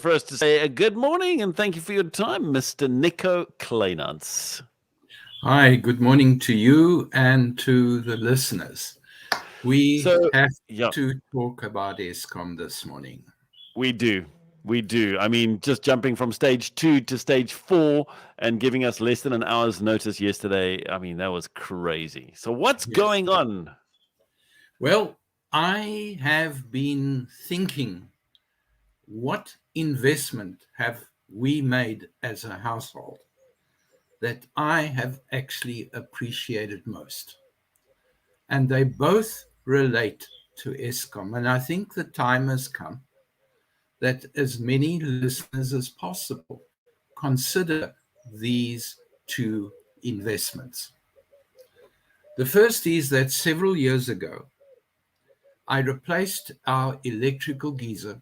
for us to say a good morning and thank you for your time, Mr. Nico Kleynhans. Hi, good morning to you and to the listeners. We have to talk about Eskom this morning. We do. I mean, just jumping from stage 2 to stage 4 and giving us less than an hour's notice yesterday. I mean, that was crazy. So what's going on? Well, I have been thinking, what investment have we made as a household that I have actually appreciated most? And they both relate to Eskom. And I think the time has come that as many listeners as possible consider these two investments. The first is that several years ago, I replaced our electrical geyser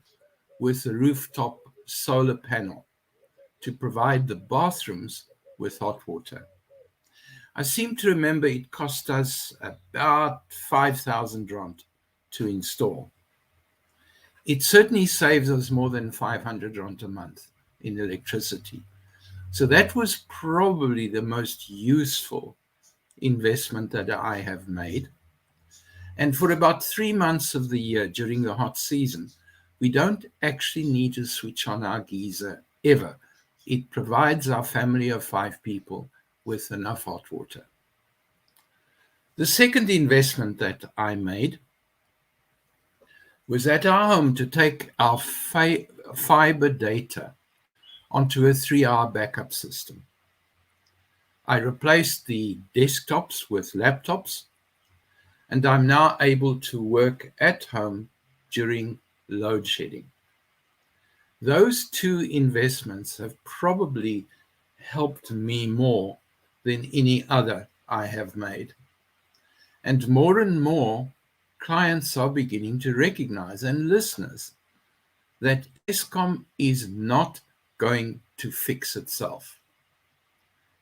with a rooftop solar panel to provide the bathrooms with hot water. I seem to remember it cost us about 5,000 rand to install. It certainly saves us more than 500 rand a month in electricity. So that was probably the most useful investment that I have made. And for about 3 months of the year during the hot season, we don't actually need to switch on our geyser ever. It provides our family of 5 people with enough hot water. The second investment that I made was at our home to take our fiber data onto a 3-hour backup system. I replaced the desktops with laptops, and I'm now able to work at home during load shedding. Those two investments have probably helped me more than any other I have made. And more clients are beginning to recognize, and listeners, that Eskom is not going to fix itself.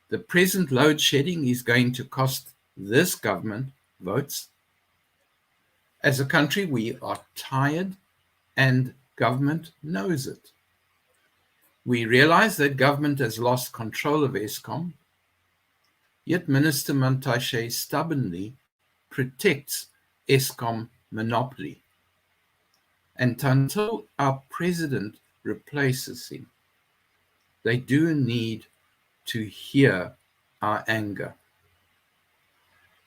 The present load shedding is going to cost this government votes. As a country, we are tired, and government knows it. We realize that government has lost control of Eskom, yet Minister Mantashe stubbornly protects Eskom monopoly. And until our president replaces him, they do need to hear our anger.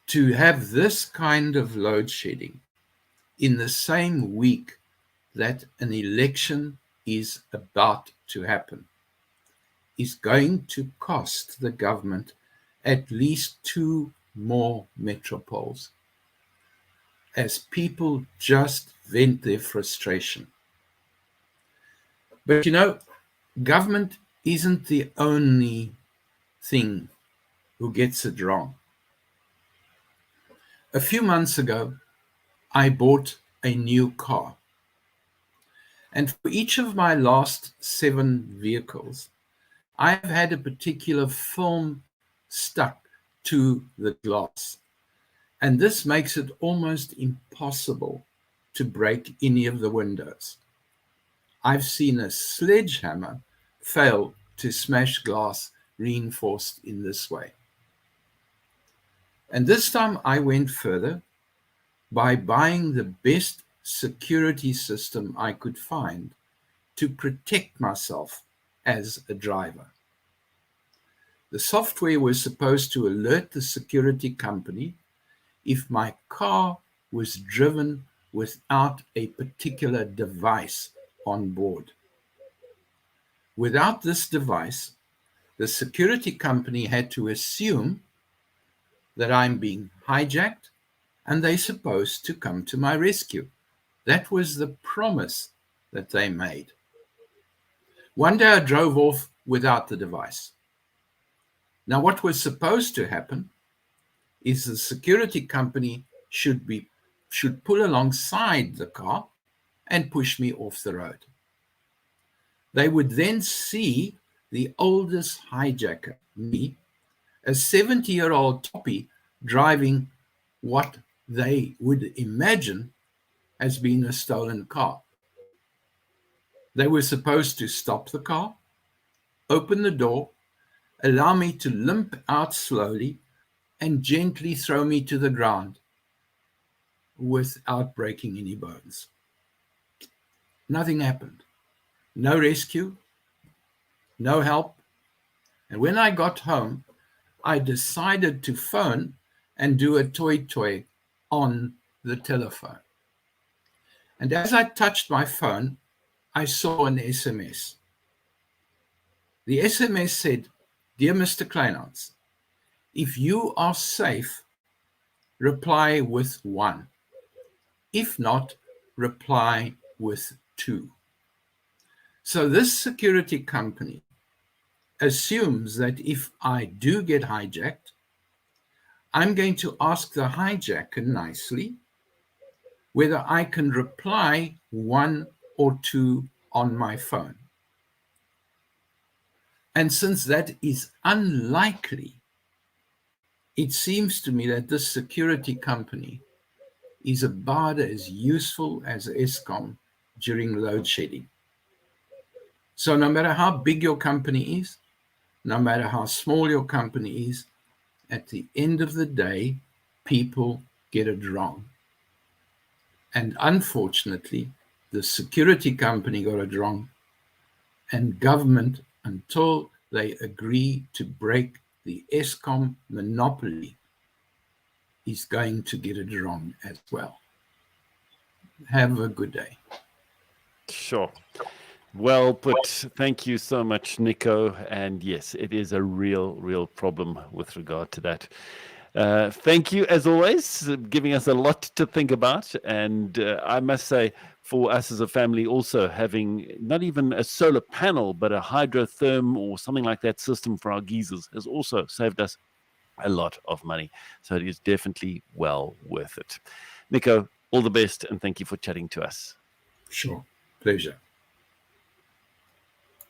To have this kind of load shedding in the same week that an election is about to happen is going to cost the government at least 2 more metropoles, as people just vent their frustration. But government isn't the only thing who gets it wrong. A few months ago, I bought a new car. And for each of my last 7 vehicles, I've had a particular film stuck to the glass. And this makes it almost impossible to break any of the windows. I've seen a sledgehammer fail to smash glass reinforced in this way. And this time I went further by buying the best security system I could find to protect myself as a driver. The software was supposed to alert the security company if my car was driven without a particular device on board. Without this device, the security company had to assume that I'm being hijacked and they're supposed to come to my rescue. That was the promise that they made. One day I drove off without the device. Now, what was supposed to happen is the security company should pull alongside the car and push me off the road. They would then see the oldest hijacker, me, a 70-year-old toppy, driving what they would imagine has been a stolen car. They were supposed to stop the car, open the door, allow me to limp out slowly, and gently throw me to the ground without breaking any bones. Nothing happened. No rescue, no help. And when I got home, I decided to phone and do a toy on the telephone. And as I touched my phone, I saw an SMS. The SMS said, "Dear Mr. Kleynhans, if you are safe, reply with 1. If not, reply with 2. So this security company assumes that if I do get hijacked, I'm going to ask the hijacker nicely whether I can reply 1 or 2 on my phone. And since that is unlikely, it seems to me that this security company is about as useful as Eskom during load shedding. So no matter how big your company is, no matter how small your company is, at the end of the day, people get it wrong. And unfortunately, the security company got it wrong, and government, until they agree to break the Eskom monopoly, is going to get it wrong as well. Have a good day. Sure. Well put. Thank you so much, Nico. And yes, it is a real problem with regard to that. Thank you, as always, giving us a lot to think about. And I must say, for us as a family, also having not even a solar panel, but a hydrotherm or something like that system for our geysers has also saved us a lot of money. So it is definitely well worth it. Nico, all the best, and thank you for chatting to us. Sure. Pleasure.